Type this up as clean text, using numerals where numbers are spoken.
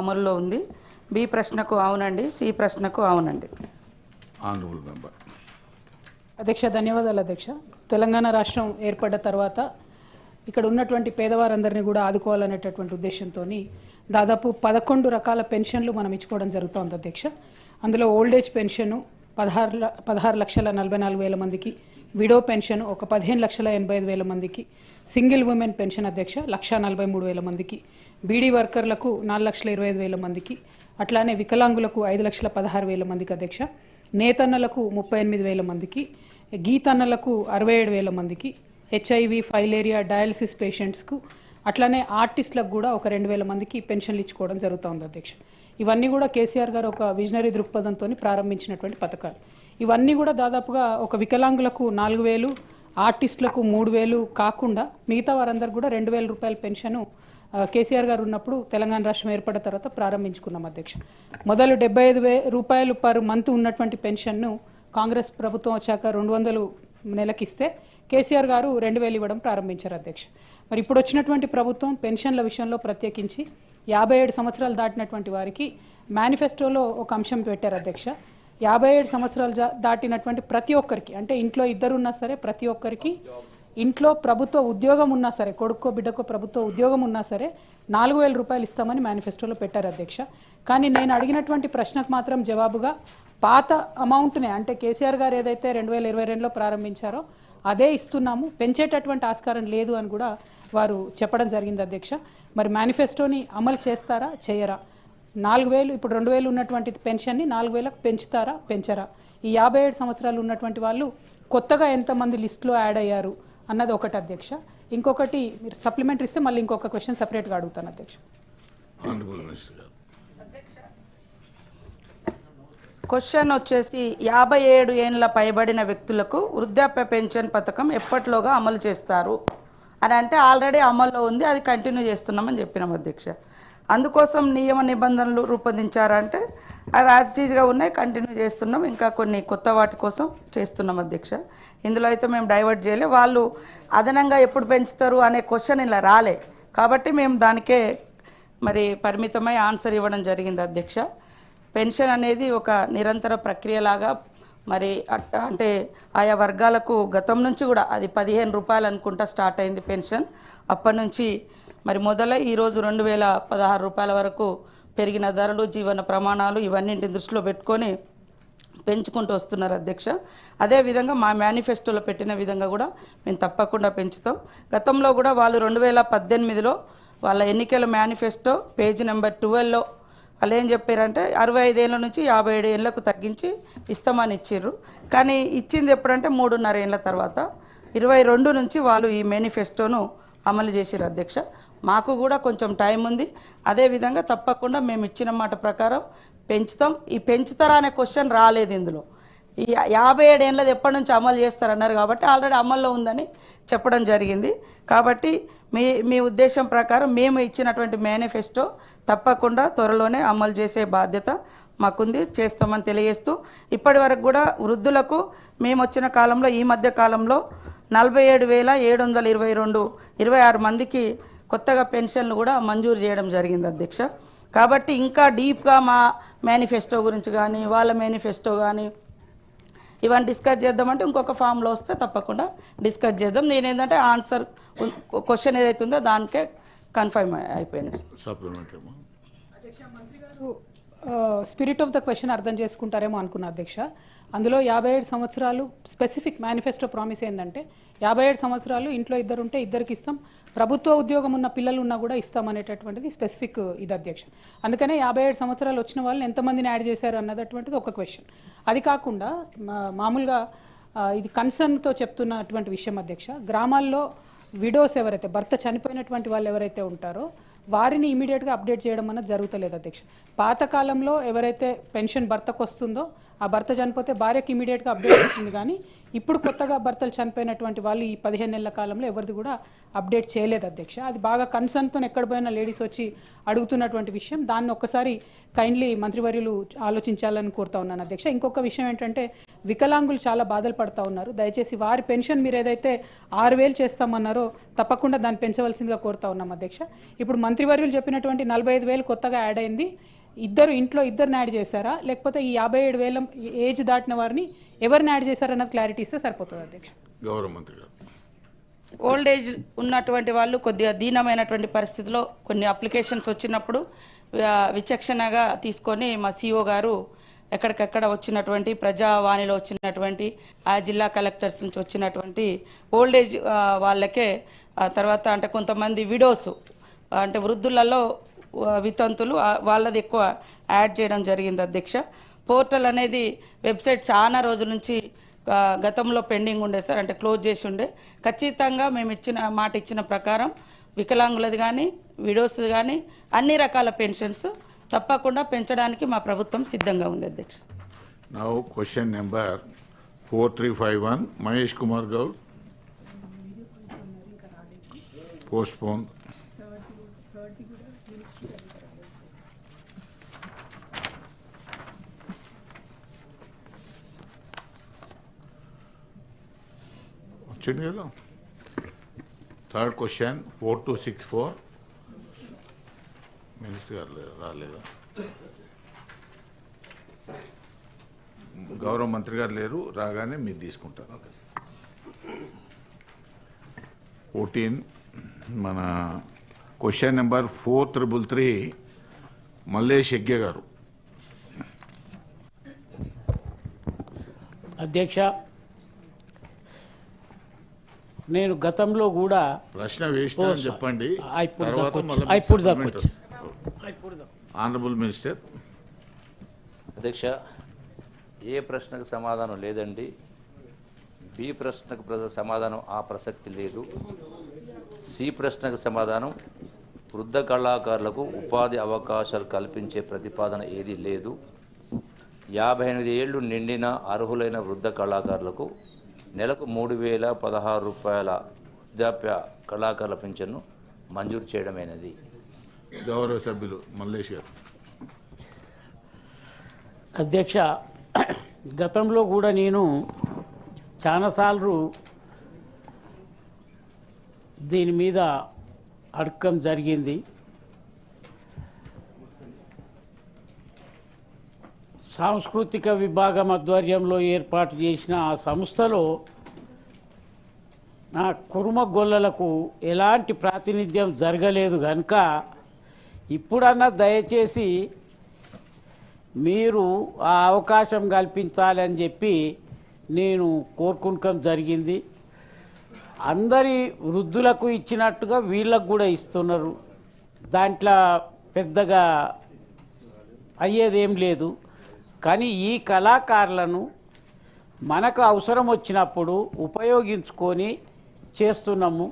అమల్లో ఉంది. బి ప్రశ్నకు అవునండి, సి ప్రశ్నకు అవునండి. అధ్యక్ష ధన్యవాదాలు అధ్యక్ష. తెలంగాణ రాష్ట్రం ఏర్పడ్డ తర్వాత ఇక్కడ ఉన్నటువంటి పేదవారందరినీ కూడా ఆదుకోవాలనేటటువంటి ఉద్దేశంతో దాదాపు 11 రకాల పెన్షన్లు మనం ఇచ్చుకోవడం జరుగుతోంది అధ్యక్ష. అందులో ఓల్డ్ ఏజ్ పెన్షను 16,44,000 మందికి, విడో పెన్షన్ ఒక 15,85,000 మందికి, సింగిల్ ఉమెన్ పెన్షన్ అధ్యక్ష 1,43,000 మందికి, బీడీ వర్కర్లకు 4,25,000 మందికి, అట్లానే వికలాంగులకు 5,16,000 మందికి అధ్యక్ష, నేతన్నలకు 38,000 మందికి, గీతన్నలకు 67,000 మందికి, హెచ్ఐవి, ఫైలేరియా, డయాలసిస్ పేషెంట్స్కు, అట్లానే ఆర్టిస్టులకు కూడా ఒక 2,000 మందికి పెన్షన్లు ఇచ్చుకోవడం జరుగుతుంది అధ్యక్ష. ఇవన్నీ కూడా కేసీఆర్ గారు ఒక విజనరీ దృక్పథంతో ప్రారంభించినటువంటి పథకాలు. ఇవన్నీ కూడా దాదాపుగా ఒక వికలాంగులకు 4,000, ఆర్టిస్టులకు 3,000 కాకుండా మిగతా వారందరూ కూడా 2,000 రూపాయల పెన్షను కేసీఆర్ గారు ఉన్నప్పుడు తెలంగాణ రాష్ట్రం ఏర్పడిన తర్వాత ప్రారంభించుకున్నాం అధ్యక్ష. మొదలు 75,000 రూపాయలు పర్ మంత్ ఉన్నటువంటి పెన్షన్ను కాంగ్రెస్ ప్రభుత్వం వచ్చాక 200 నెలకిస్తే కేసీఆర్ గారు 2,000 ఇవ్వడం ప్రారంభించారు అధ్యక్ష. మరి ఇప్పుడు వచ్చినటువంటి ప్రభుత్వం పెన్షన్ల విషయంలో ప్రత్యేకించి 57 సంవత్సరాలు దాటినటువంటి వారికి మేనిఫెస్టోలో ఒక అంశం పెట్టారు అధ్యక్ష. 57 సంవత్సరాలు దాటినటువంటి ప్రతి ఒక్కరికి, అంటే ఇంట్లో ఇద్దరు ఉన్నా సరే, ప్రతి ఒక్కరికి ఇంట్లో ప్రభుత్వ ఉద్యోగం ఉన్నా సరే, కొడుకో బిడ్డకో ప్రభుత్వ ఉద్యోగం ఉన్నా సరే 4,000 రూపాయలు ఇస్తామని మేనిఫెస్టోలో పెట్టారు అధ్యక్ష. కానీ నేను అడిగినటువంటి ప్రశ్నకు మాత్రం జవాబుగా పాత అమౌంట్నే, అంటే కేసీఆర్ గారు ఏదైతే 2022లో ప్రారంభించారో అదే ఇస్తున్నాము, పెంచేటటువంటి ఆస్కారం లేదు అని కూడా వారు చెప్పడం జరిగింది అధ్యక్ష. మరి మేనిఫెస్టోని అమలు చేస్తారా, చేయరా? 4,000 ఇప్పుడు 2,000 ఉన్నటువంటి పెన్షన్ని 4,000కు పెంచుతారా, పెంచరా? ఈ 57 సంవత్సరాలు ఉన్నటువంటి వాళ్ళు కొత్తగా ఎంతమంది లిస్టులో యాడ్ అయ్యారు అన్నది ఒకటి అధ్యక్ష. ఇంకొకటి మీరు సప్లిమెంటరీ ఇస్తే మళ్ళీ ఇంకొక క్వశ్చన్ సపరేట్గా అడుగుతాను అధ్యక్ష. క్వశ్చన్ వచ్చేసి 57 ఏళ్ళ పైబడిన వ్యక్తులకు వృద్ధాప్య పెన్షన్ పథకం ఎప్పటిలోగా అమలు చేస్తారు అని అంటే ఆల్రెడీ అమల్లో ఉంది, అది కంటిన్యూ చేస్తున్నామని చెప్పినాం అధ్యక్ష. అందుకోసం నియమ నిబంధనలు రూపొందించారంటే అవి యాజ్ ఇట్ ఈజ్గా ఉన్నాయి, కంటిన్యూ చేస్తున్నాం. ఇంకా కొన్ని కొత్త వాటి కోసం చేస్తున్నాం అధ్యక్ష. ఇందులో అయితే మేము డైవర్ట్ చేయలే. వాళ్ళు అదనంగా ఎప్పుడు పెంచుతారు అనే క్వశ్చన్ ఇలా రాలే కాబట్టి మేము దానికే మరి పరిమితమై ఆన్సర్ ఇవ్వడం జరిగింది అధ్యక్ష. పెన్షన్ అనేది ఒక నిరంతర ప్రక్రియలాగా మరి అంటే ఆయా వర్గాలకు గతం నుంచి కూడా అది 15 రూపాయలు అనుకుంటా స్టార్ట్ అయింది పెన్షన్. అప్పటి నుంచి మరి మొదలై ఈరోజు 2,016 రూపాయల వరకు పెరిగిన ధరలు, జీవన ప్రమాణాలు ఇవన్నింటిని దృష్టిలో పెట్టుకొని పెంచుకుంటూ వస్తున్నారు అధ్యక్ష. అదేవిధంగా మా మేనిఫెస్టోలో పెట్టిన విధంగా కూడా మేము తప్పకుండా పెంచుతాం. గతంలో కూడా వాళ్ళు 2018లో వాళ్ళ ఎన్నికల మేనిఫెస్టో పేజీ నెంబర్ 12లో వాళ్ళు ఏం చెప్పారంటే 65 ఏళ్ళ నుంచి 57 ఏళ్ళకు తగ్గించి ఇస్తామని ఇచ్చిర్రు. కానీ ఇచ్చింది ఎప్పుడంటే 3.5 ఏళ్ళ తర్వాత 22 నుంచి వాళ్ళు ఈ మేనిఫెస్టోను అమలు చేసారు అధ్యక్ష. మాకు కూడా కొంచెం టైం ఉంది. అదేవిధంగా తప్పకుండా మేము ఇచ్చిన మాట ప్రకారం పెంచుతాం. ఈ పెంచుతారా అనే క్వశ్చన్ రాలేదు ఇందులో. ఈ 57 ఏళ్ళది ఎప్పటి నుంచి అమలు చేస్తారన్నారు కాబట్టి ఆల్రెడీ అమల్లో ఉందని చెప్పడం జరిగింది. కాబట్టి మీ ఉద్దేశం ప్రకారం మేము ఇచ్చినటువంటి మేనిఫెస్టో తప్పకుండా త్వరలోనే అమలు చేసే బాధ్యత మాకుంది, చేస్తామని తెలియజేస్తూ ఇప్పటి వరకు కూడా వృద్ధులకు మేము వచ్చిన కాలంలో ఈ మధ్య కాలంలో 47,726 మందికి కొత్తగా పెన్షన్లు కూడా మంజూరు చేయడం జరిగింది అధ్యక్ష. కాబట్టి ఇంకా డీప్గా మా మేనిఫెస్టో గురించి కానీ వాళ్ళ మేనిఫెస్టో కానీ ఇవన్నీ డిస్కస్ చేద్దామంటే ఇంకొక ఫామ్లో వస్తే తప్పకుండా డిస్కస్ చేద్దాం. నేనేంటంటే ఆన్సర్ క్వశ్చన్ ఏదైతే ఉందో దానికే కన్ఫర్మ్ అయిపోయింది. స్పిరిట్ ఆఫ్ ద క్వశ్చన్ అర్థం చేసుకుంటారేమో అనుకున్నా అధ్యక్ష. అందులో 57 సంవత్సరాలు స్పెసిఫిక్ మేనిఫెస్టో ప్రామిస్ ఏంటంటే 57 సంవత్సరాలు ఇంట్లో ఇద్దరు ఉంటే ఇద్దరికి ఇస్తాం, ప్రభుత్వ ఉద్యోగం ఉన్న పిల్లలు ఉన్నా కూడా ఇస్తామనేటటువంటిది స్పెసిఫిక్ ఇది అధ్యక్ష. అందుకనే 57 సంవత్సరాలు వచ్చిన వాళ్ళని ఎంతమందిని యాడ్ చేశారు అన్నటువంటిది ఒక క్వశ్చన్. అది కాకుండా మామూలుగా ఇది కన్సర్న్తో చెప్తున్నటువంటి విషయం అధ్యక్ష. గ్రామాల్లో విడోస్ ఎవరైతే భర్త చనిపోయినటువంటి వాళ్ళు ఎవరైతే ఉంటారో వారిని ఇమీడియట్గా అప్డేట్ చేయడం అన్నది జరుగుతలేదు అధ్యక్ష. పాతకాలంలో ఎవరైతే పెన్షన్ భర్తకు వస్తుందో ఆ భర్త చనిపోతే భార్యకి ఇమీడియట్గా అప్డేట్ అవుతుంది. కానీ ఇప్పుడు కొత్తగా భర్తలు చనిపోయినటువంటి వాళ్ళు ఈ 15 నెలల కాలంలో ఎవరిది కూడా అప్డేట్ చేయలేదు అధ్యక్ష. అది బాగా కన్సర్న్తో ఎక్కడ పోయినా లేడీస్ వచ్చి అడుగుతున్నటువంటి విషయం. దాన్ని ఒక్కసారి కైండ్లీ మంత్రివర్యులు ఆలోచించాలని కోరుతా ఉన్నాను అధ్యక్ష. ఇంకొక విషయం ఏంటంటే వికలాంగులు చాలా బాధలు పడుతూ ఉన్నారు. దయచేసి వారి పెన్షన్ మీరు ఏదైతే 6,000 చేస్తామన్నారో తప్పకుండా దాన్ని పెంచవలసిందిగా కోరుతా ఉన్నాం అధ్యక్ష. ఇప్పుడు మంత్రివర్యులు చెప్పినటువంటి 45,000 కొత్తగా యాడ్ అయింది. ఇంట్లో ఇద్దరిని యాడ్ చేశారా, లేకపోతే ఈ 57,000 ఏజ్ దాటిన వారిని ఎవరిని యాడ్ చేశారన్నది క్లారిటీ ఇస్తే సరిపోతుంది అధ్యక్ష. గౌరవ మంత్రి గారు. ఓల్డ్ ఏజ్ ఉన్నటువంటి వాళ్ళు కొద్దిగా దీనమైనటువంటి పరిస్థితిలో కొన్ని అప్లికేషన్స్ వచ్చినప్పుడు విచక్షణగా తీసుకొని మా సిఓ గారు ఎక్కడికెక్కడ వచ్చినటువంటి ప్రజావాణిలో వచ్చినటువంటి ఆ జిల్లా కలెక్టర్స్ నుంచి వచ్చినటువంటి ఓల్డ్ ఏజ్ వాళ్ళకే తర్వాత అంటే కొంతమంది విడోస్ అంటే వృద్ధులలో వితంతులు వాళ్ళది ఎక్కువ యాడ్ చేయడం జరిగింది అధ్యక్ష. పోర్టల్ అనేది వెబ్సైట్ చాలా రోజుల నుంచి గతంలో పెండింగ్ ఉండే సార్, అంటే క్లోజ్ చేసి ఉండే. ఖచ్చితంగా మేము మాట ఇచ్చిన ప్రకారం వికలాంగులది కానీ విడోస్ది కానీ అన్ని రకాల పెన్షన్స్ తప్పకుండా పెంచడానికి మా ప్రభుత్వం సిద్ధంగా ఉంది అధ్యక్ష. Now question number 4351 Mahesh Kumar Goud. Postpone. వచ్చింది కదా. థర్డ్ క్వశ్చన్ 4264 మినిస్టర్ గారు రాలేదా? గౌరవ మంత్రి గారు లేరు, రాగానే మీరు తీసుకుంటారు. 14 మన క్వశ్చన్ నెంబర్ 4333 మల్లేష్ యజ్ఞ గారు. అధ్యక్ష, నేను గతంలో కూడా ప్రశ్న వేసిన చెప్పండి. Honourable minister. అధ్యక్ష, ఏ ప్రశ్నకు సమాధానం లేదండి. బి ప్రశ్నకు సమాధానం ఆ ప్రసక్తి లేదు. సి ప్రశ్నకు సమాధానం వృద్ధ కళాకారులకు ఉపాధి అవకాశాలు కల్పించే ప్రతిపాదన ఏదీ లేదు. 58 ఏళ్లు నిండిన అర్హులైన వృద్ధ కళాకారులకు నెలకు 3,016 రూపాయల వృద్ధాప్య కళాకారుల పింఛన్ను మంజూరు చేయడమైనది. గౌరవ సభ్యులు మల్లేష్ గారు. అధ్యక్ష, గతంలో కూడా నేను చాలాసార్లు దీని మీద అడగడం జరిగింది. సాంస్కృతిక విభాగం ఆధ్వర్యంలో ఏర్పాటు చేసిన ఆ సంస్థలో నా కురుమ గొల్లలకు ఎలాంటి ప్రాతినిధ్యం జరగలేదు కనుక ఇప్పుడన్నా దయచేసి మీరు ఆ అవకాశం కల్పించాలని చెప్పి నేను కోరుకుంటాం జరిగింది. అందరి వృద్ధులకు ఇచ్చినట్టుగా వీళ్ళకు కూడా ఇస్తున్నారు. దాంట్లో పెద్దగా అయ్యేదేం లేదు. కానీ ఈ కళాకారులను మనకు అవసరం వచ్చినప్పుడు ఉపయోగించుకొని చేస్తున్నాము.